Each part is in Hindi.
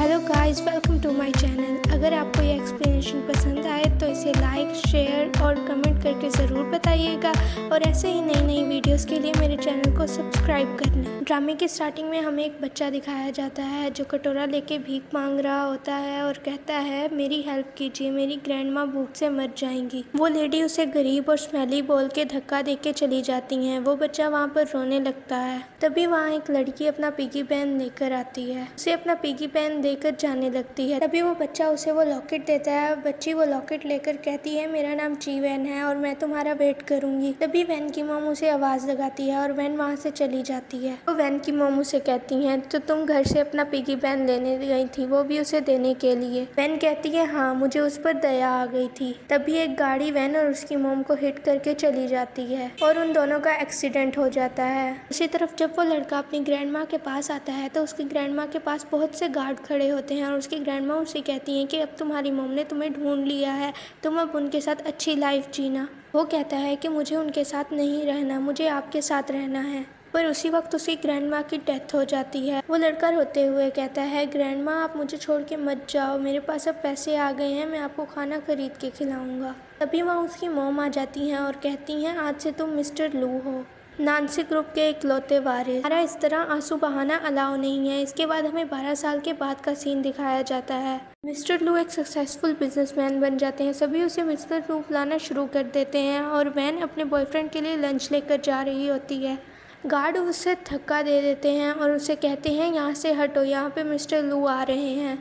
Hello guys, welcome to my channel. अगर आपको ये एक्सप्लेनेशन पसंद आए तो इसे लाइक, शेयर और कमेंट करके ज़रूर बताइएगा और ऐसे ही नई नई वीडियोस के लिए मेरे चैनल को सब्सक्राइब कर लें। ड्रामे की स्टार्टिंग में हमें एक बच्चा दिखाया जाता है जो कटोरा लेके भीख मांग रहा होता है और कहता है मेरी हेल्प कीजिए, मेरी ग्रैंड माँ भूख से मर जाएंगी। वो लेडी उसे गरीब और स्मेली बोल के धक्का दे के चली जाती हैं। वो बच्चा वहाँ पर रोने लगता है। तभी वहाँ एक लड़की अपना पिगी बैंक लेकर आती है। उसे अपना पिगी बैंक देकर जाने लगती है। तभी वो बच्चा उसे वो लॉकेट देता है। बच्ची वो लॉकेट लेकर कहती है मेरा नाम ची वैन है और मैं तुम्हारा वेट करूंगी। तभी वैन की मॉम उसे आवाज़ लगाती है और वैन वहाँ से चली जाती है। तो वैन की मॉम उसे कहती हैं तो तुम घर से अपना पिगी बैंक लेने गई थी, वो भी उसे देने के लिए। वैन कहती है हाँ, मुझे उस पर दया आ गई थी। तभी एक गाड़ी वैन और उसकी मॉम को हिट करके चली जाती है और उन दोनों का एक्सीडेंट हो जाता है। उसी तरफ जब वो लड़का अपनी ग्रैंड माँ के पास आता है तो उसकी ग्रैंड माँ के पास बहुत से गार्ड खड़े होते हैं और उसकी ग्रैंड माँ उसे कहती हैं कि अब तुम्हारी मॉम ने तुम्हें ढूंढ लिया है, तुम अब उनके साथ अच्छी लाइफ जीना। वो कहता है कि मुझे उनके साथ नहीं रहना, मुझे आपके साथ रहना है। पर उसी वक्त उसकी ग्रैंड माँ की डेथ हो जाती है। वो लड़का रोते हुए कहता है ग्रैंड माँ आप मुझे छोड़ के मत जाओ, मेरे पास अब पैसे आ गए हैं, मैं आपको खाना खरीद के खिलाऊंगा। तभी वहाँ उसकी मॉम आ जाती हैं और कहती हैं आज से तुम मिस्टर लू हो, नानसी ग्रुप के इकलौते वारिस। हमारा इस तरह आंसू बहाना अलाउ नहीं है। इसके बाद हमें 12 साल के बाद का सीन दिखाया जाता है। मिस्टर लू एक सक्सेसफुल बिजनेसमैन बन जाते हैं। सभी उसे मिस्टर लू बुलाना शुरू कर देते हैं और वैन अपने बॉयफ्रेंड के लिए लंच लेकर जा रही होती है। गार्ड उसे धक्का दे देते हैं और उसे कहते हैं यहाँ से हटो, यहाँ पे मिस्टर लू आ रहे हैं।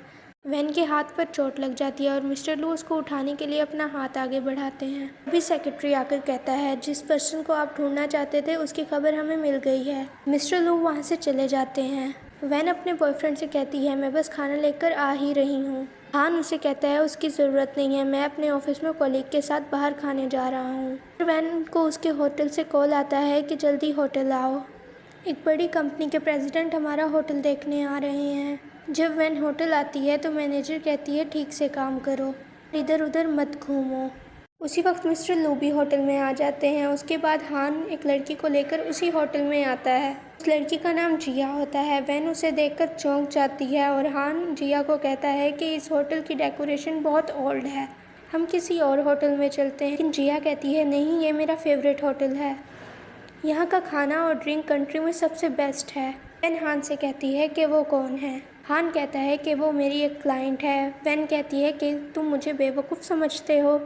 वैन के हाथ पर चोट लग जाती है और मिस्टर लू उसको उठाने के लिए अपना हाथ आगे बढ़ाते हैं। अभी सेक्रेटरी आकर कहता है जिस पर्सन को आप ढूंढना चाहते थे उसकी खबर हमें मिल गई है। मिस्टर लू वहाँ से चले जाते हैं। वैन अपने बॉयफ्रेंड से कहती है मैं बस खाना लेकर आ ही रही हूँ। हान उसे कहता है उसकी ज़रूरत नहीं है, मैं अपने ऑफिस में कॉलीग के साथ बाहर खाने जा रहा हूँ। वैन को उसके होटल से कॉल आता है कि जल्दी होटल आओ, एक बड़ी कंपनी के प्रेसिडेंट हमारा होटल देखने आ रहे हैं। जब वैन होटल आती है तो मैनेजर कहती है ठीक से काम करो, इधर उधर मत घूमो। उसी वक्त मिस्टर लू भी होटल में आ जाते हैं। उसके बाद हान एक लड़की को लेकर उसी होटल में आता है। उस लड़की का नाम जिया होता है। वैन उसे देखकर चौंक जाती है और हान जिया को कहता है कि इस होटल की डेकोरेशन बहुत ओल्ड है, हम किसी और होटल में चलते हैं। लेकिन जिया कहती है नहीं, ये मेरा फेवरेट होटल है, यहाँ का खाना और ड्रिंक कंट्री में सबसे बेस्ट है। वैन हान से कहती है कि वो कौन है। हान कहता है कि वो मेरी एक क्लाइंट है। वैन कहती है कि तुम मुझे बेवकूफ़ समझते हो,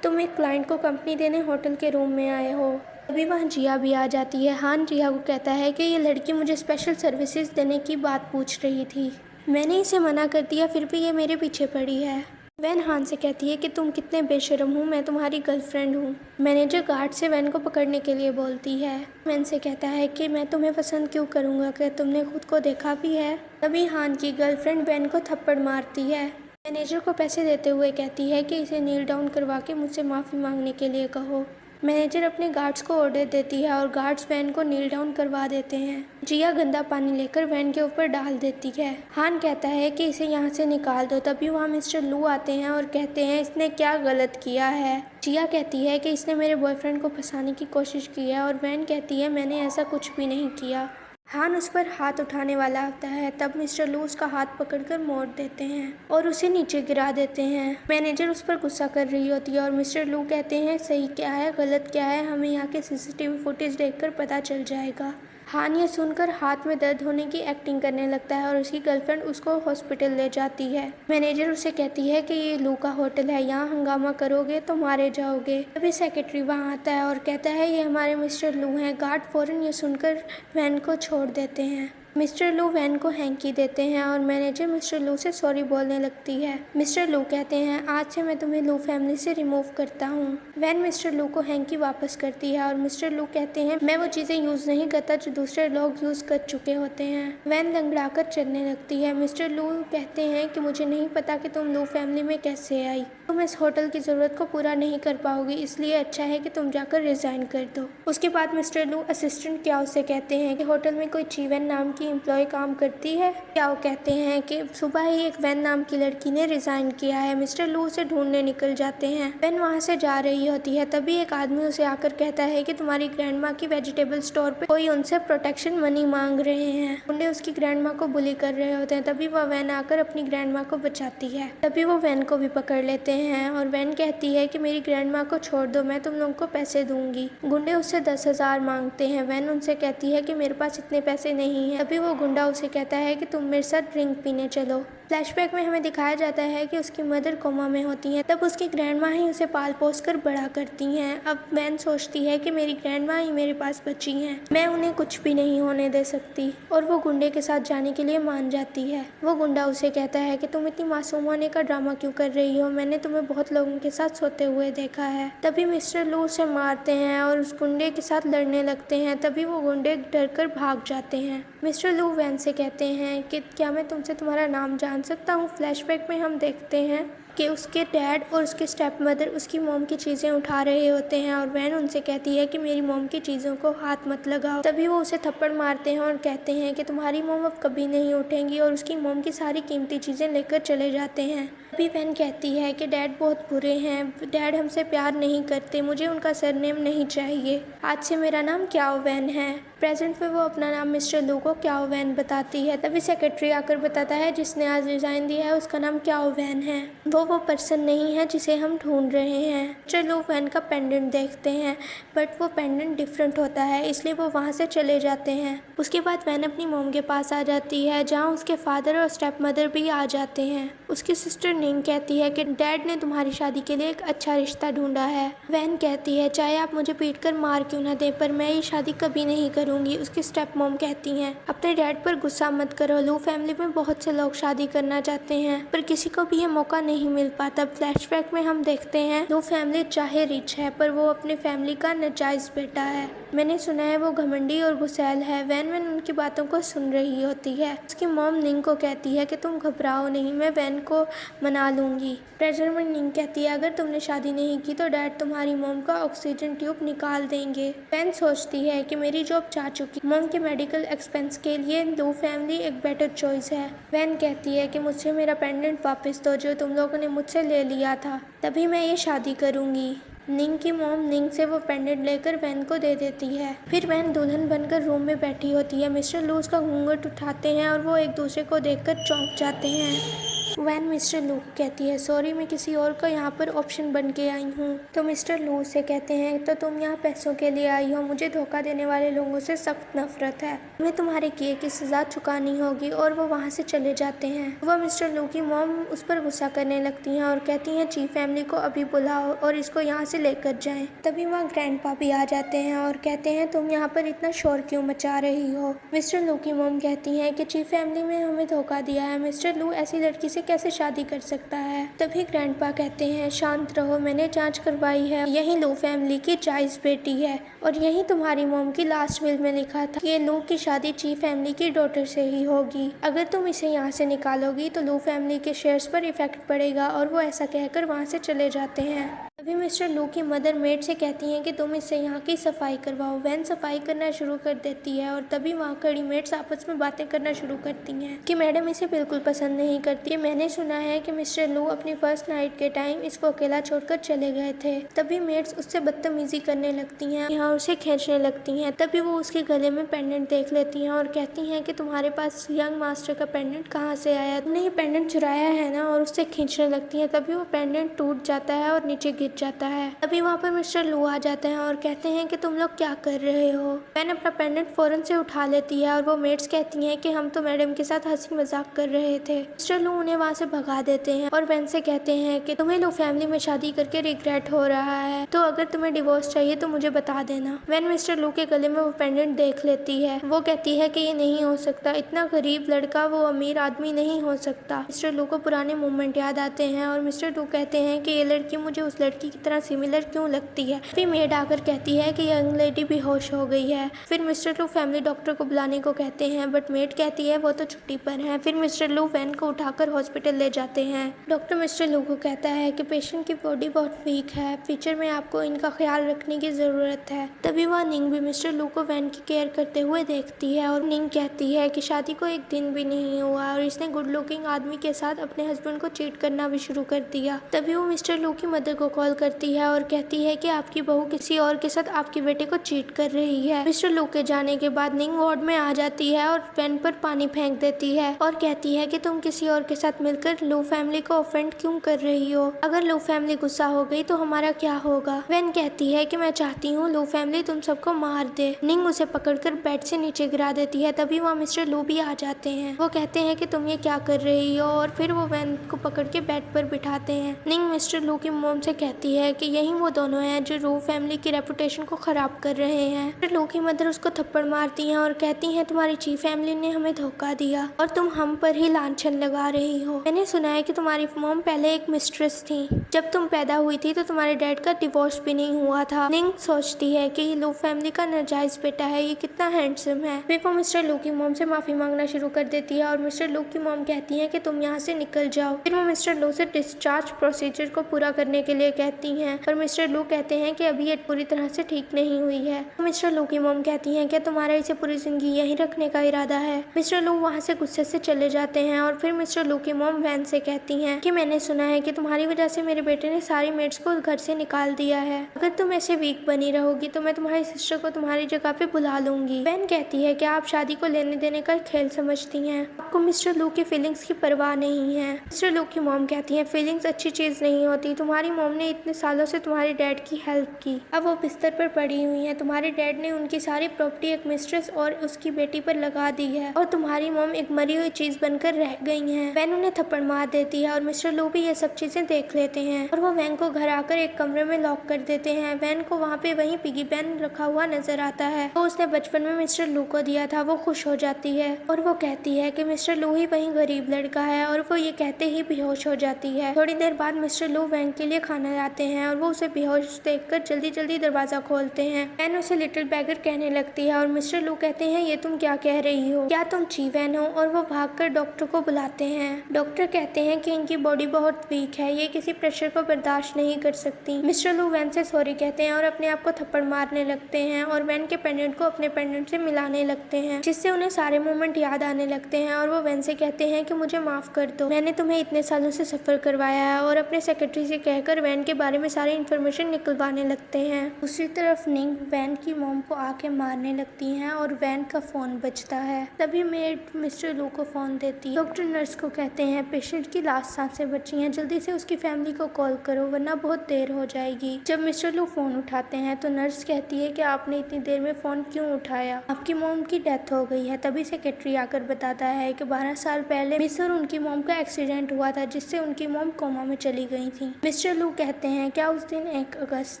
तुम एक क्लाइंट को कंपनी देने होटल के रूम में आए हो। अभी वहाँ जिया भी आ जाती है। हान जिया को कहता है कि ये लड़की मुझे स्पेशल सर्विसेज देने की बात पूछ रही थी, मैंने इसे मना कर दिया, फिर भी ये मेरे पीछे पड़ी है। वैन हान से कहती है कि तुम कितने बेशर्म हो, मैं तुम्हारी गर्लफ्रेंड हूँ। मैनेजर गार्ड से वैन को पकड़ने के लिए बोलती है। वैन से कहता है कि मैं तुम्हें पसंद क्यों करूँगा, क्या तुमने खुद को देखा भी है। तभी हान की गर्लफ्रेंड वैन को थप्पड़ मारती है। मैनेजर को पैसे देते हुए कहती है कि इसे नील डाउन करवा के मुझसे माफ़ी मांगने के लिए कहो। मैनेजर अपने गार्ड्स को ऑर्डर देती है और गार्ड्स वैन को नील डाउन करवा देते हैं। जिया गंदा पानी लेकर वैन के ऊपर डाल देती है। हान कहता है कि इसे यहाँ से निकाल दो। तभी वहाँ मिस्टर लू आते हैं और कहते हैं इसने क्या गलत किया है। जिया कहती है कि इसने मेरे बॉयफ्रेंड को फंसाने की कोशिश की है और वैन कहती है मैंने ऐसा कुछ भी नहीं किया। हान उस पर हाथ उठाने वाला होता है, तब मिस्टर लू उसका हाथ पकड़कर मोड़ देते हैं और उसे नीचे गिरा देते हैं। मैनेजर उस पर गुस्सा कर रही होती है और मिस्टर लू कहते हैं सही क्या है गलत क्या है, हमें यहाँ के सीसीटीवी फुटेज देखकर पता चल जाएगा। हान ये सुनकर हाथ में दर्द होने की एक्टिंग करने लगता है और उसकी गर्लफ्रेंड उसको हॉस्पिटल ले जाती है। मैनेजर उसे कहती है कि ये लू का होटल है, यहाँ हंगामा करोगे तो मारे जाओगे। तभी सेक्रेटरी वहाँ आता है और कहता है ये हमारे मिस्टर लू हैं। गार्ड फौरन ये सुनकर वैन को छोड़ देते हैं। मिस्टर लू वैन को हैंकी देते हैं और मैनेजर मिस्टर लू से सॉरी बोलने लगती है। मिस्टर लू कहते हैं आज से मैं तुम्हें लू फैमिली से रिमूव करता हूँ। वैन मिस्टर लू को हैंकी वापस करती है और मिस्टर लू कहते हैं मैं वो चीज़ें यूज़ नहीं करता जो दूसरे लोग यूज़ कर चुके होते हैं। वैन लंगड़ाकर चलने लगती है। मिस्टर लू कहते हैं कि मुझे नहीं पता कि तुम लू फैमिली में कैसे आई। तुम इस होटल की ज़रूरत को पूरा नहीं कर पाओगी, इसलिए अच्छा है कि तुम जाकर रिज़ाइन कर दो। उसके बाद मिस्टर लू असिस्टेंट क्याओ से कहते हैं कि होटल में कोई चीवन नाम की एम्प्लॉय काम करती है। क्याओ कहते हैं कि सुबह ही एक वैन नाम की लड़की ने रिज़ाइन किया है। मिस्टर लू उसे ढूंढने निकल जाते हैं। वैन वहाँ से जा रही होती है, तभी एक आदमी उसे आकर कहता है कि तुम्हारी ग्रैंड माँ की वेजिटेबल स्टोर पे कोई उनसे प्रोटेक्शन मनी मांग रहे हैं। गुंडे उसकी ग्रैंड माँ को बुली कर रहे होते हैं, तभी वह वैन आकर अपनी ग्रैंड माँ को बचाती है। तभी वो वैन को भी पकड़ लेते हैं और वैन कहती है कि मेरी ग्रैंड माँ को छोड़ दो, मैं तुम लोगों को पैसे दूंगी। गुंडे उससे 10,000 मांगते हैं। वैन उनसे कहती है कि मेरे पास इतने पैसे नहीं है। तभी वो गुंडा उसे कहता है कि तुम मेरे साथ ड्रिंक पीने चलो। फ्लैशबैक में हमें दिखाया जाता है कि उसकी मदर कोमा में होती हैं, तब उसकी ग्रैंड माँ ही उसे पाल पोस कर बड़ा करती हैं। अब वैन सोचती है कि मेरी ग्रैंड माँ ही मेरे पास बची हैं, मैं उन्हें कुछ भी नहीं होने दे सकती, और वो गुंडे के साथ जाने के लिए मान जाती है। वो गुंडा उसे कहता है कि तुम इतनी मासूम होने का ड्रामा क्यों कर रही हो, मैंने तुम्हें बहुत लोगों के साथ सोते हुए देखा है। तभी मिस्टर लू उसे मारते हैं और उस गुंडे के साथ लड़ने लगते हैं। तभी वो गुंडे डर कर भाग जाते हैं। मिस्टर लू वैन से कहते हैं कि क्या मैं तुमसे तुम्हारा नाम जान सकता हूँ। फ्लैशबैक में हम देखते हैं कि उसके डैड और उसके स्टेप मदर उसकी मोम की चीज़ें उठा रहे होते हैं और वैन उनसे कहती है कि मेरी मोम की चीज़ों को हाथ मत लगाओ। तभी वो उसे थप्पड़ मारते हैं और कहते हैं कि तुम्हारी मोम अब कभी नहीं उठेंगी, और उसकी मोम की सारी कीमती चीज़ें लेकर चले जाते हैं। तभी वैन कहती है कि डैड बहुत बुरे हैं, डैड हमसे प्यार नहीं करते, मुझे उनका सरनेम नहीं चाहिए, आज से मेरा नाम क्याओ वैन है। प्रेजेंट में वो अपना नाम मिस्टर लू को क्याओ वैन बताती है। तभी सेक्रेटरी आकर बताता है जिसने आज रिजाइन दिया है उसका नाम क्याओ वैन है, वो पर्सन नहीं है जिसे हम ढूंढ रहे हैं। मिस्टर लू वैन का पेंडेंट देखते हैं, बट वो पेंडेंट डिफरेंट होता है, इसलिए वो वहाँ से चले जाते हैं। उसके बाद वैन अपनी मोम के पास आ जाती है, जहाँ उसके फादर और स्टेप मदर भी आ जाते हैं। उसकी सिस्टर निंग कहती है कि डैड ने तुम्हारी शादी के लिए एक अच्छा रिश्ता ढूंढा है। वैन कहती है चाहे आप मुझे पीट कर मार क्यों ना दे, पर मैं ये शादी कभी नहीं करूंगी। उसकी स्टेप मॉम कहती हैं अपने डैड पर गुस्सा मत करो, लू फैमिली में बहुत से लोग शादी करना चाहते हैं पर किसी को भी ये मौका नहीं मिल पाता। फ्लैशबैक में हम देखते हैं लू फैमिली चाहे रिच है पर वो अपनी फैमिली का नाजायज बेटा है। मैंने सुना है वो घमंडी और गुस्सैल है। वैन उनकी बातों को सुन रही होती है। उसकी मॉम निंग को कहती है कि तुम घबराओ नहीं, मैं वैन को मना लूंगी। प्रेशर में निंग कहती है अगर तुमने शादी नहीं की तो डैड तुम्हारी मॉम का ऑक्सीजन ट्यूब निकाल देंगे। वैन सोचती है कि मेरी जॉब जा चुकी, मॉम के मेडिकल एक्सपेंस के लिए लू फैमिली एक बेटर चॉइस है। वैन कहती है कि मुझसे मेरा पेंडेंट वापस दो जो तुम लोगों ने मुझसे ले लिया था, तभी मैं ये शादी करूंगी। निंग की मॉम निंग से वो पेंडेंट लेकर वैन को दे देती है। फिर वैन दुल्हन बनकर रूम में बैठी होती है। मिस्टर लू उसका घूंघट उठाते हैं और वो एक दूसरे को देखकर चौंक जाते हैं। वैन मिस्टर लू को कहती है सॉरी मैं किसी और का यहाँ पर ऑप्शन बन के आई हूँ। तो मिस्टर लू से कहते हैं तो तुम यहाँ पैसों के लिए आई हो, मुझे धोखा देने वाले लोगों से सख्त नफरत है, तुम्हें तुम्हारे किए की सजा चुकानी होगी। और वो वहाँ से चले जाते हैं। वह मिस्टर लू की मॉम उस पर गुस्सा करने लगती हैं और कहती हैं चीफ फैमिली को अभी बुलाओ और इसको यहाँ से लेकर जाएं। तभी वहाँ ग्रैंडपा भी आ जाते हैं और कहते हैं तुम यहाँ पर इतना शोर क्यों मचा रही हो। मिस्टर लू की मॉम कहती हैं कि चीफ फैमिली में हमें धोखा दिया है, मिस्टर लू ऐसी लड़की से कैसे शादी कर सकता है। तभी ग्रैंडपा कहते हैं शांत रहो, मैंने जांच करवाई है, यही लू फैमिली की जायज बेटी है और यही तुम्हारी मॉम की लास्ट विल में लिखा था कि लू की शादी चीफ फैमिली की डॉटर से ही होगी। अगर तुम इसे यहाँ से निकालोगी तो लू फैमिली के शेयर्स पर इफेक्ट पड़ेगा। और वो ऐसा कहकर वहाँ से चले जाते हैं। तभी मिस्टर लू की मदर मेड से कहती हैं कि तुम इससे यहाँ की सफाई करवाओ। वैन सफाई करना शुरू कर देती है और तभी वहाँ खड़ी मेड्स आपस में बातें करना शुरू करती हैं कि मैडम इसे बिल्कुल पसंद नहीं करती। मैंने सुना है कि मिस्टर लू अपनी फर्स्ट नाइट के टाइम इसको अकेला छोड़कर चले गए थे। तभी मेड्स उससे बदतमीजी करने लगती हैं, यहाँ उसे खींचने लगती हैं। तभी वो उसके गले में पेंडेंट देख लेती हैं और कहती हैं कि तुम्हारे पास यंग मास्टर का पेंडेंट कहाँ से आया, तुमने ये पेंडेंट चुराया है ना, और उससे खींचने लगती हैं। तभी वो पेंडेंट टूट जाता है और नीचे गिर जाता है। तभी वहाँ पर मिस्टर लू आ जाते हैं और कहते हैं कि तुम लोग क्या कर रहे हो। वैन अपना पेंडेंट फौरन से उठा लेती है और वो मेड्स कहती हैं कि हम तो मैडम के साथ हंसी मजाक कर रहे थे। मिस्टर लू उन्हें वहाँ से भगा देते हैं और वैन से कहते हैं कि तुम्हें लू फैमिली में शादी करके रिग्रेट हो रहा है, तो अगर तुम्हें डिवोर्स चाहिए तो मुझे बता देना। वैन मिस्टर लू के गले में वो पेंडेंट देख लेती है। वो कहती है कि ये नहीं हो सकता, इतना गरीब लड़का वो अमीर आदमी नहीं हो सकता। मिस्टर लू को पुराने मोमेंट याद आते हैं और मिस्टर लू कहते हैं कि ये लड़की मुझे उस लड़की की तरह सिमिलर क्यों लगती है। फिर मेड आकर कहती है कि यंग लेडी बेहोश हो गई है। फिर मिस्टर लू फैमिली डॉक्टर को बुलाने को कहते हैं बट मेड कहती है वो तो छुट्टी पर है। फिर मिस्टर लू वैन को उठाकर हॉस्पिटल हॉस्पिटल ले जाते हैं। डॉक्टर मिस्टर लू को कहता है कि पेशेंट की बॉडी बहुत वीक है, फ्यूचर में आपको इनका ख्याल रखने की ज़रूरत है। तभी वह निंग भी मिस्टर लू को वैन की केयर करते हुए देखती है और निंग कहती है कि शादी को एक दिन भी नहीं हुआ और इसने गुड लुकिंग आदमी के साथ अपने हस्बैंड को चीट करना भी शुरू कर दिया। तभी वो मिस्टर लू की मदर को कॉल करती है और कहती है कि आपकी बहू किसी और के साथ आपके बेटे को चीट कर रही है। मिस्टर लू के जाने के बाद निंग वार्ड में आ जाती है और वैन पर पानी फेंक देती है और कहती है कि तुम किसी और के साथ मिलकर लू फैमिली को ऑफेंड क्यों कर रही हो? अगर लू फैमिली गुस्सा हो गई तो हमारा क्या होगा? वैन कहती है कि मैं चाहती हूँ लू फैमिली तुम सबको मार दे। निंग उसे पकड़कर बेड से नीचे गिरा देती है। तभी वहाँ मिस्टर लू भी आ जाते हैं। वो कहते हैं कि तुम ये क्या कर रही हो और फिर वो वैन को पकड़ के बेड पर बिठाते हैं। निंग मिस्टर लू की मोम से कहती है कि यही वो दोनों हैं जो लू फैमिली की रेपुटेशन को खराब कर रहे हैं। मिस्टर लू की मदर उसको थप्पड़ मारती हैं और कहती हैं तुम्हारी चीफ फैमिली ने हमें धोखा दिया और तुम हम पर ही लांछन लगा रही हो। मैंने सुना है कि तुम्हारी मोम पहले एक मिस्ट्रेस थी। जब तुम पैदा हुई थी तो तुम्हारे डैड का डिवोर्स भी नहीं हुआ था। निंग सोचती है कि ये लू फैमिली का नाजायज बेटा है, ये कितना हैंडसम है। फिर वो मिस्टर लू की मोम से माफी मांगना शुरू कर देती है और मिस्टर लू की मोम कहती है कि तुम यहाँ से निकल जाओ। फिर वो मिस्टर लू से डिस्चार्ज प्रोसीजर को पूरा करने के लिए कहती हैं और मिस्टर लू कहते हैं कि अभी ये पूरी तरह से ठीक नहीं हुई है। मिस्टर लू की मोम कहती हैं कि तुम्हारा इसे पूरी जिंदगी यहीं रखने का इरादा है। मिस्टर लू वहाँ से गुस्से से चले जाते हैं और फिर मिस्टर लू की मोम वैन से कहती हैं कि मैंने सुना है कि तुम्हारी वजह से मेरे बेटे ने सारी मेड्स को घर से निकाल दिया है। अगर तुम ऐसे वीक बनी रहोगी तो मैं तुम्हारी सिस्टर को तुम्हारी जगह पे बुला लूंगी। वैन कहती है कि आप शादी को लेने देने का खेल समझती हैं, आपको मिस्टर लू की फीलिंग्स की परवाह नहीं है। मिस्टर लू की मोम कहती है फीलिंग्स अच्छी चीज नहीं होती। तुम्हारी मोम ने इतने सालों से तुम्हारे डैड की हेल्प की, अब वो बिस्तर पर पड़ी हुई है। तुम्हारे डैड ने उनकी सारी प्रॉपर्टी एक मिस्ट्रेस और उसकी बेटी पर लगा दी है और तुम्हारी मोम एक मरी हुई चीज बनकर रह गई है। वैन उन्हें थप्पड़ मार देती है और मिस्टर लू भी ये सब चीजें देख लेते हैं और वो वैन को घर आकर एक कमरे में लॉक कर देते हैं। वैन को वहाँ पे वही पिगी बैंक रखा हुआ नजर आता है तो उसने बचपन में मिस्टर लू को दिया था। वो खुश हो जाती है और वो कहती है कि मिस्टर लू ही वही गरीब लड़का है और वो ये कहते ही बेहोश हो जाती है। थोड़ी देर बाद मिस्टर लू वैन के लिए खाना लाते हैं और वो उसे बेहोश देखकर जल्दी जल्दी दरवाजा खोलते हैं। वैन उसे लिटिल बैगर कहने लगती है और मिस्टर लू कहते हैं ये तुम क्या कह रही हो, क्या तुम ची वैन हो? और वो भागकर डॉक्टर को बुलाते हैं। डॉक्टर कहते हैं कि इनकी बॉडी बहुत वीक है, ये किसी प्रेशर को बर्दाश्त नहीं कर सकती। मिस्टर लू वैन से सॉरी कहते हैं और अपने आप को थप्पड़ मारने लगते हैं और वैन के पेंडेंट को अपने पेंडेंट से मिलाने लगते हैं जिससे उन्हें सारे मोमेंट याद आने लगते हैं और वो वैन से कहते हैं कि मुझे माफ कर दो, मैंने तुम्हें इतने सालों से सफर करवाया है और अपने सेक्रेटरी से कहकर वैन के बारे में सारी इन्फॉर्मेशन निकलवाने लगते हैं। दूसरी तरफ निंग वैन की मोम को आके मारने लगती हैं और वैन का फोन बजता है। तभी मेड मिस्टर लू को फोन देती है। डॉक्टर नर्स को कहते हैं पेशेंट की लास्ट सांसें बची हैं, जल्दी से उसकी फैमिली को कॉल करो वरना बहुत देर हो जाएगी। जब मिस्टर लू फोन उठाते हैं तो नर्स कहती है कि आपने इतनी देर में फोन क्यों उठाया, आपकी मोम की डेथ हो गई है। तभी सेक्रेटरी आकर बताता है कि 12 साल पहले मिस और उनकी मोम का एक्सीडेंट हुआ था जिससे उनकी मोम कोमा में चली गई थी। मिस्टर लू कहते हैं क्या उस दिन 1 अगस्त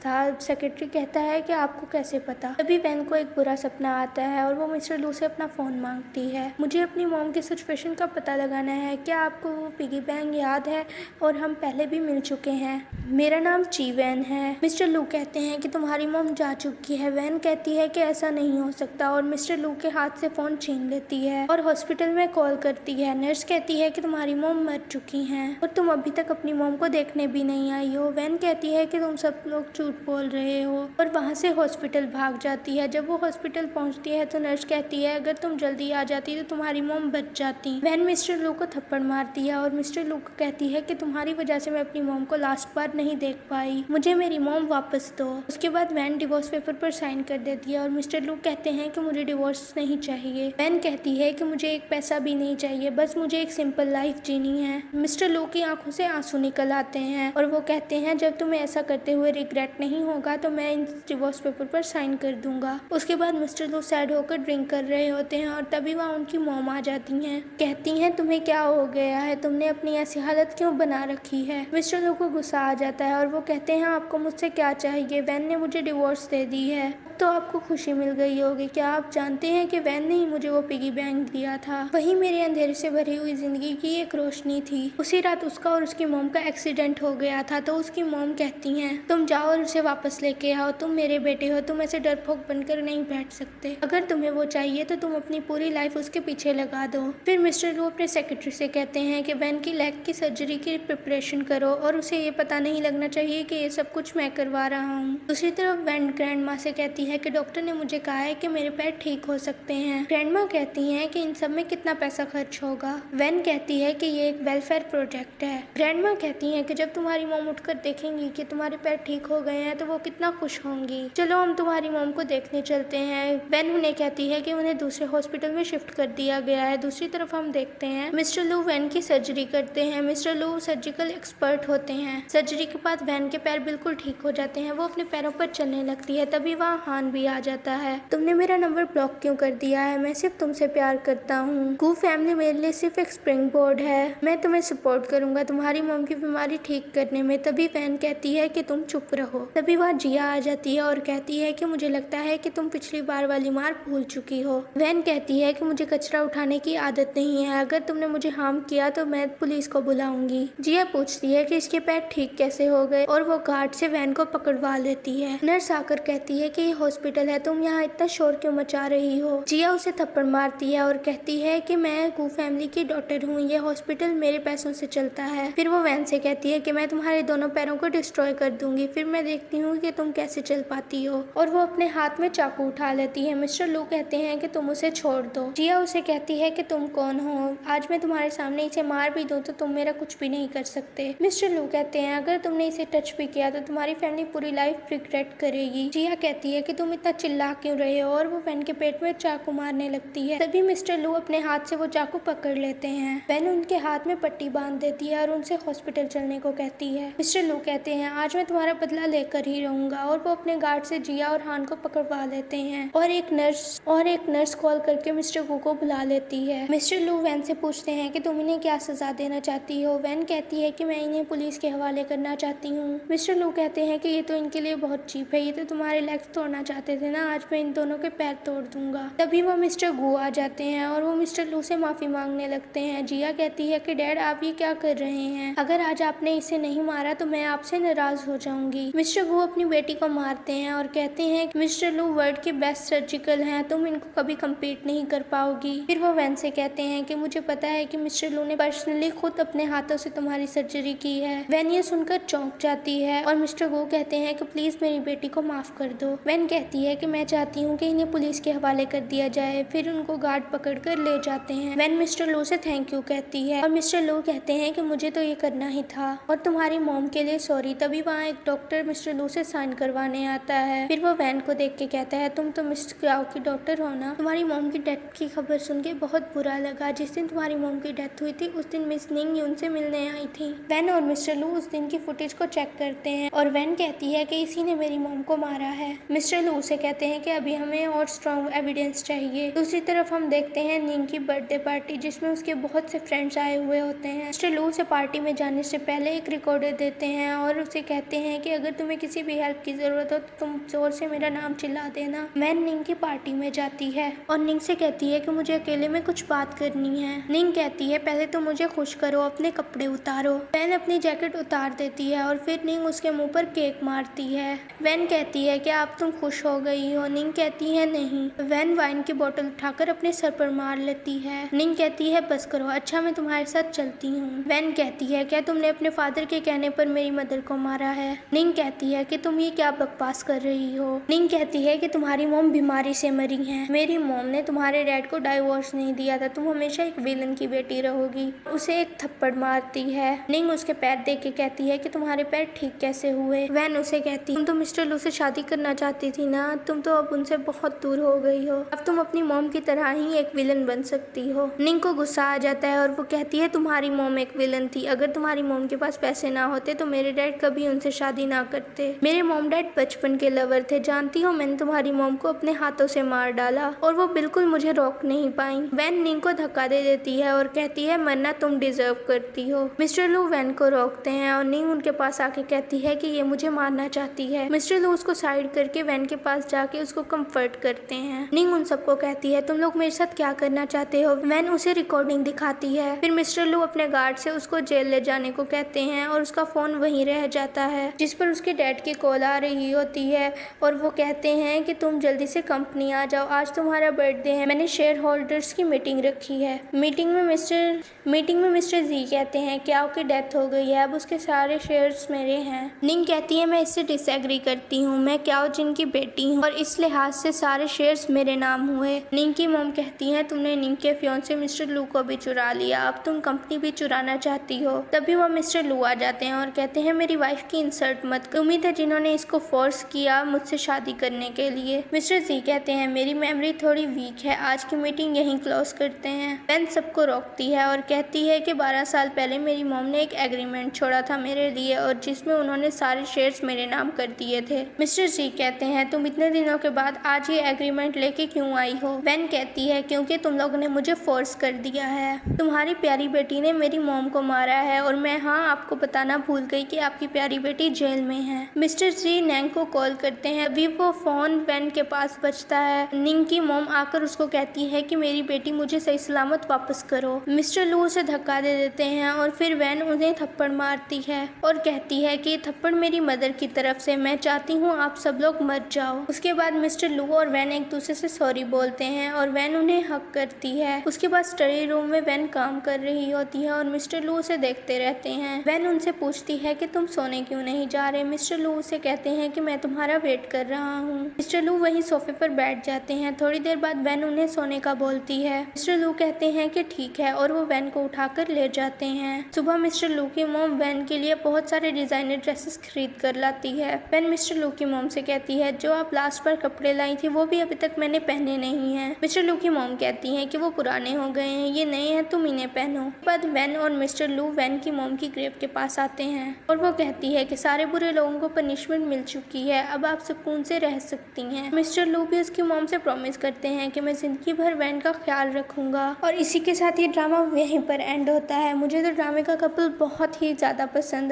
था? सेक्रेटरी कहता है कि आपको कैसे पता? तभी वैन को एक बुरा सपना आता है और वो मिस्टर लू से अपना फोन मांगती है। मुझे अपनी मोम की सिचुएशन का पता लगाना है, क्या आपको वो पिगी बैंक याद है? और हम पहले भी मिल चुके हैं, मेरा नाम ची वैन है। मिस्टर लू कहते हैं कि तुम्हारी मोम जा चुकी है। वैन कहती है कि ऐसा नहीं हो सकता और मिस्टर लू के हाथ से फोन छीन लेती है और हॉस्पिटल में कॉल करती है। नर्स कहती है कि तुम्हारी मोम मर चुकी हैं और तुम अभी तक अपनी मोम को देखने भी नहीं आई हो। वैन कहती है कि तुम सब लोग झूठ बोल रहे हो और वहाँ से हॉस्पिटल भाग जाती है। जब वो हॉस्पिटल पहुँचती है तो नर्स कहती है अगर तुम जल्दी आ जाती तो तुम्हारी मोम बच जाती। वैन मिस्टर लू को थप्पड़ मारती है और मिस्टर लू को कहती है कि तुम्हारी वजह से मैं अपनी मोम को लास्ट बार नहीं देख पाई, मुझे मेरी मोम वापस दो। उसके बाद वैन डिवोर्स पेपर पर साइन कर देती है और मिस्टर लू कहते हैं कि मुझे डिवोर्स नहीं चाहिए। वैन कहती है कि मुझे एक पैसा भी नहीं चाहिए, बस मुझे एक सिंपल लाइफ जीनी है। मिस्टर लू की आंखों से आंसू निकल आते हैं और वो कहते हैं जब तुम्हें ऐसा करते हुए रिग्रेट नहीं होगा तो मैं इन डिवोर्स पेपर पर साइन कर दूंगा। उसके बाद मिस्टर लू सैड होकर ड्रिंक कर रहे होते हैं और तभी वहाँ उनकी मोम आ जाती हैं। कहती हैं तुम्हें क्या हो गया है, तुमने अपनी ऐसी हालत क्यों बना रखी है? मिस्टर लू को गुस्सा आ जाता है और वो कहते हैं आपको मुझसे क्या चाहिए, वैन ने मुझे डिवोर्स दे दी है तो आपको खुशी मिल गई होगी। क्या आप जानते हैं कि वैन ने ही मुझे वो पिगी बैंक दिया था, वही मेरे अंधेरे से भरी हुई जिंदगी की एक रोशनी थी। उसी रात उसका और उसकी मोम का एक्सीडेंट हो गया था तो उसकी मोम कहती हैं तुम जाओ और उसे वापस लेके आओ, तुम मेरे बेटे हो, तुम ऐसे डरपोक बनकर नहीं बैठ सकते। अगर तुम्हें वो चाहिए तो तुम अपनी पूरी लाइफ उसके पीछे लगा दो। फिर मिस्टर लू अपने सेक्रेटरी से कहते कहते हैं कि वैन की लेग की सर्जरी की प्रिपरेशन करो और उसे ये पता नहीं लगना चाहिए कि ये सब कुछ मैं करवा रहा हूँ। दूसरी तरफ वैन ग्रैंड माँ से कहती है कि डॉक्टर ने मुझे कहा है कि मेरे पैर ठीक हो सकते हैं। ग्रैंड माँ कहती है कि इन सब में कितना पैसा खर्च होगा। वैन कहती है कि ये एक वेलफेयर प्रोजेक्ट है। ग्रैंड माँ कहती है कि जब तुम्हारी मॉम उठकर देखेंगी कि तुम्हारे पैर ठीक हो गए हैं तो वो कितना खुश होंगी। चलो हम तुम्हारी मॉम को देखने चलते हैं। वैन उन्हें कहती है कि उन्हें दूसरे हॉस्पिटल में शिफ्ट कर दिया गया है। दूसरी तरफ हम देखते हैं मिस्टर लू वैन की सर्जरी करते हैं। मिस्टर लू सर्जिकल एक्सपर्ट होते हैं। सर्जरी के बाद वैन के पैर बिल्कुल ठीक हो जाते हैं। वो अपने पैरों पर चलने लगती है। तभी वहाँ हान भी आ जाता है। तुमने मेरा नंबर ब्लॉक क्यों कर दिया है? मैं सिर्फ तुमसे प्यार करता हूँ। गू फैमिली मेरे लिए सिर्फ एक स्प्रिंग बोर्ड है। मैं तुम्हें सपोर्ट करूंगा तुम्हारी मॉम की बीमारी ठीक करने में। तभी वैन कहती है कि तुम चुप रहो। तभी वहाँ जिया आ जाती है और कहती है कि मुझे लगता है कि तुम पिछली बार वाली मार भूल चुकी हो। वैन कहती है कि मुझे कचरा उठाने की आदत नहीं है। अगर तुमने मुझे हार्म किया तो मैं पुलिस को बुलाऊंगी। जिया पूछती है कि इसके पैर ठीक कैसे हो गए और वो गार्ड से वैन को पकड़वा लेती है। नर्स आकर कहती है कि ये हॉस्पिटल है, तुम यहाँ इतना शोर क्यों मचा रही हो? जिया उसे थप्पड़ मारती है और कहती है कि मैं गू फैमिली की डॉटर हूँ, ये हॉस्पिटल मेरे पैसों से चलता है। फिर वो वैन से कहती है कि मैं तुम्हारे दोनों पैरों को डिस्ट्रॉय कर दूंगी, फिर मैं देखती हूँ कि तुम कैसे चल पाती हो। और वो अपने हाथ में चाकू उठा लेती है। मिस्टर लू कहते हैं कि तुम उसे छोड़ दो। जिया उसे कहती है कि तुम कौन हो? आज मैं तुम्हारे सामने इसे मार भी दूं तो तुम मेरा कुछ भी नहीं कर सकते। मिस्टर लू कहते हैं अगर तुमने इसे टच भी किया तो तुम्हारी फैमिली पूरी लाइफ रिग्रेट करेगी। जिया कहती है कि तुम इतना चिल्ला क्यों रहे हो और वो वैन के पेट में चाकू मारने लगती है। तभी मिस्टर लू अपने हाथ से वो चाकू पकड़ लेते हैं। वैन उनके हाथ में पट्टी बांध देती है और उनसे हॉस्पिटल चलने को कहती है। मिस्टर लू कहते हैं आज मैं तुम्हारा बदला लेकर ही रहूंगा और वो अपने गार्ड से जिया और हान को पकड़वा लेते हैं और एक नर्स कॉल करके मिस्टर गू को बुला लेती है। मिस्टर लू वैन से पूछते हैं कि तुम इन्हें क्या सजा देना चाहती हो? वैन कहती है कि मैं इन्हें पुलिस के हवाले करना चाहती हूँ। मिस्टर लू कहते हैं कि ये तो इनके लिए बहुत चीप है, ये तो तुम्हारे लेग्स तोड़ना चाहते थे ना, आज मैं इन दोनों के पैर तोड़ दूंगा। तभी वो मिस्टर गू आ जाते हैं और वो मिस्टर लू से माफी मांगने लगते हैं। जिया कहती है कि डैड आप ये क्या कर रहे हैं? अगर आज आपने इसे नहीं मारा तो मैं आपसे नाराज हो जाऊंगी। मिस्टर गू अपनी बेटी को मारते हैं और कहते हैं कि मिस्टर लू वर्ल्ड के बेस्ट सर्जिकल हैं, तुम इनको कभी कम्पीट नहीं कर पाओगी। फिर वो वैन से कहते हैं कि मुझे पता है कि मिस्टर लू ने पर्सनली खुद अपने हाथों से तुम्हारी सर्जरी की है। वैन ये सुनकर चौंक जाती है और मिस्टर गू कहते हैं कि प्लीज मेरी बेटी को माफ कर दो। वैन कहती है कि मैं चाहती हूँ कि इन्हें पुलिस के हवाले कर दिया जाए। फिर उनको गार्ड पकड़ कर ले जाते हैं। वैन मिस्टर लू से थैंक यू कहती है और मिस्टर लू कहते हैं कि मुझे तो ये करना ही था और तुम्हारी मॉम के लिए सॉरी। तभी वहाँ एक डॉक्टर मिस्टर लू से साइन करवाने आता है। फिर वो वैन को देख के कहता है तुम तो मिस्टर क्राउ की डॉक्टर हो ना? तुम्हारी मॉम की डेथ की खबर सुन के बहुत बुरा लगा। जिस दिन तुम्हारी मॉम की डेथ हुई थी उस दिन मिस निंग उनसे मिलने आई थी। वैन और मिस्टर लू उस दिन की फुटेज को चेक करते हैं और वैन कहती है कि इसी ने मेरी मॉम को मारा है। मिस्टर लू से कहते हैं कि अभी हमें और स्ट्रॉन्ग एविडेंस चाहिए। दूसरी तरफ हम देखते हैं निंग की बर्थडे पार्टी जिसमें उसके बहुत से फ्रेंड्स आए हुए होते हैं। मिस्टर लू से पार्टी में जाने से पहले एक रिकॉर्डर देते हैं और उसे कहते हैं कि अगर तुम्हें किसी भी हेल्प की जरूरत हो तो तुम जोर से मेरा नाम चिल्ला देना। वैन निंग की पार्टी में जाती है और निंग से कहती है कि मुझे अकेले में कुछ बात करनी है। निंग कहती है पहले तो मुझे खुश करो, अपने कपड़े उतारो। वैन अपनी जैकेट उतार देती है और फिर निंग उसके मुंह पर केक मारती है। वैन कहती है कि अब तुम खुश हो गई हो? निंग कहती है नहीं। वैन वाइन की बोतल उठाकर अपने सर पर मार लेती है। निंग कहती है बस करो, अच्छा मैं तुम्हारे साथ चलती हूँ। वैन कहती है क्या तुमने अपने फादर के कहने पर मेरी मदर को मारा है? निंग कहती है कि तुम ये क्या बकवास कर रही हो? निंग कहती है कि तुम्हारी मॉम बीमारी से मरी है। मेरी मॉम ने तुम्हारे डैड को डाइवोर्स नहीं दिया था, तुम हमेशा एक विलन की बेटी रहोगी। उसे एक थप्पड़ मारती है। निंग उसके पैर देख के कहती है कि तुम्हारे पैर ठीक कैसे हुए? वैन उसे कहती तुम तो मिस्टर लू से शादी करना चाहती थी ना, तुम तो अब उनसे बहुत दूर हो गई हो, अब तुम अपनी मॉम की तरह ही एक विलन बन सकती हो। निंग को गुस्सा आ जाता है और वो कहती है तुम्हारी मॉम एक विलन थी, अगर तुम्हारी मॉम के पास पैसे ना होते तो मेरे डैड कभी उनसे शादी ना करते। मेरे मॉम डैड बचपन के लवर थे, जानती हो मैंने तुम्हारी मॉम को अपने हाथों से मार डाला और वो बिल्कुल मुझे रोक नहीं पाई। वैन निंग को धक्का दे देती है और कहती है मरना तुम डिजर्व करती हो। मिस्टर लू वैन को रोकते हैं और निंग उनके पास आके कहती है कि ये मुझे मारना चाहती है। मिस्टर लू उसको साइड करके वैन के पास जाके उसको कंफर्ट करते हैं। निंग उन सबको कहती है तुम लोग मेरे साथ क्या करना चाहते हो? वैन उसे रिकॉर्डिंग दिखाती है। फिर मिस्टर लू अपने गार्ड से उसको जेल ले जाने को कहते हैं और उसका फोन वहीं रह जाता है जिस पर उसके डैड की कॉल आ रही होती है और वो कहते हैं कि तुम जल्दी से कंपनी आ जाओ, आज तुम्हारा बर्थडे है, मैंने शेयर होल्डर्स की मीटिंग रखी है। मीटिंग में मिस्टर मीटिंग में मिस्टर जी कहते हैं क्याओ की डेथ हो गई है, अब उसके सारे शेयर्स मेरे हैं। निंग कहती है मैं इससे डिसएग्री करती हूँ, मैं क्याओ जिन की बेटी हूँ और इस लिहाज से सारे शेयर्स मेरे नाम हुए। निंग की मॉम कहती है तुमने निंग के फियांसे मिस्टर लू को भी चुरा लिया, अब तुम कंपनी भी चुराना चाहती हो। तभी वो मिस्टर लू आ जाते हैं और कहते हैं मेरी वाइफ की इंसल्ट मत करो, उम्मीद है जिन्होंने इसको फोर्स किया मुझसे शादी करने के लिए। मिस्टर जी कहते हैं मेरी मेमोरी थोड़ी वीक है, आज की मीटिंग यहीं क्लोज करते हैं। बेन सबको रोकती है और कहती है कि 12 साल पहले मेरी मॉम ने एक एग्रीमेंट छोड़ा था मेरे लिए और जिसमें उन्होंने सारे शेयर्स मेरे नाम कर दिए थे। मिस्टर जी कहते हैं तुम इतने दिनों के बाद आज ये एग्रीमेंट लेके क्यों आई हो। बेन कहती है क्योंकि तुम लोगों ने मुझे फोर्स कर दिया है, तुम्हारी प्यारी बेटी ने मेरी मॉम को मारा है और मैं आपको बताना भूल गई कि आपकी प्यारी बेटी जेल में है। मिस्टर जी नैंग को कॉल करते हैं, अभी वो फोन बेन के पास बजता है। निंग की मॉम आकर उसको कहती है कि मेरी बेटी मुझे सही सलामत वापस करो। मिस्टर लू उसे धक्का दे देते हैं और फिर वैन उन्हें थप्पड़ मारती है और कहती है कि थप्पड़ मेरी मदर की तरफ से, मैं चाहती हूँ आप सब लोग मर जाओ। उसके बाद मिस्टर लू और वैन एक दूसरे से सॉरी बोलते हैं और वैन उन्हें हक करती है। उसके बाद स्टडी रूम में वैन काम कर रही होती है और मिस्टर लू उसे देखते रहते हैं। वैन उनसे पूछती है कि तुम सोने क्यों नहीं जा रहे। मिस्टर लू उसे कहते हैं कि मैं तुम्हारा वेट कर रहा हूँ। मिस्टर लू वहीं सोफे पर बैठ जाते हैं। थोड़ी देर बाद वैन उन्हें सोने का बोलती है। मिस्टर लू कहते हैं कि ठीक है और वो वैन को उठाकर ले जाते हैं। सुबह मिस्टर लू की मॉम वैन के लिए बहुत सारे डिजाइनर ड्रेसेस खरीद कर लाती है। वैन मिस्टर लू की मॉम से कहती है जो आप लास्ट पर कपड़े लाई थी वो भी अभी तक मैंने पहने नहीं है। मिस्टर लू की मॉम कहती है कि वो पुराने हो गए हैं, ये नए हैं, तुम इन्हें पहनो। बाद वैन और मिस्टर लू वैन की मॉम की ग्रेव के पास आते हैं और वो कहती है कि सारे बुरे लोगों को पनिशमेंट मिल चुकी है, अब आप सुकून से रह सकती हैं। मिस्टर लू भी उसकी मॉम से प्रॉमिस करते हैं कि मैं जिंदगी भर वैन का ख्याल रखूंगा। और इसी के साथ ये ड्रामा यहीं पर एंड होता है। मुझे तो ड्रामे का कपल बहुत ही ज़्यादा पसंद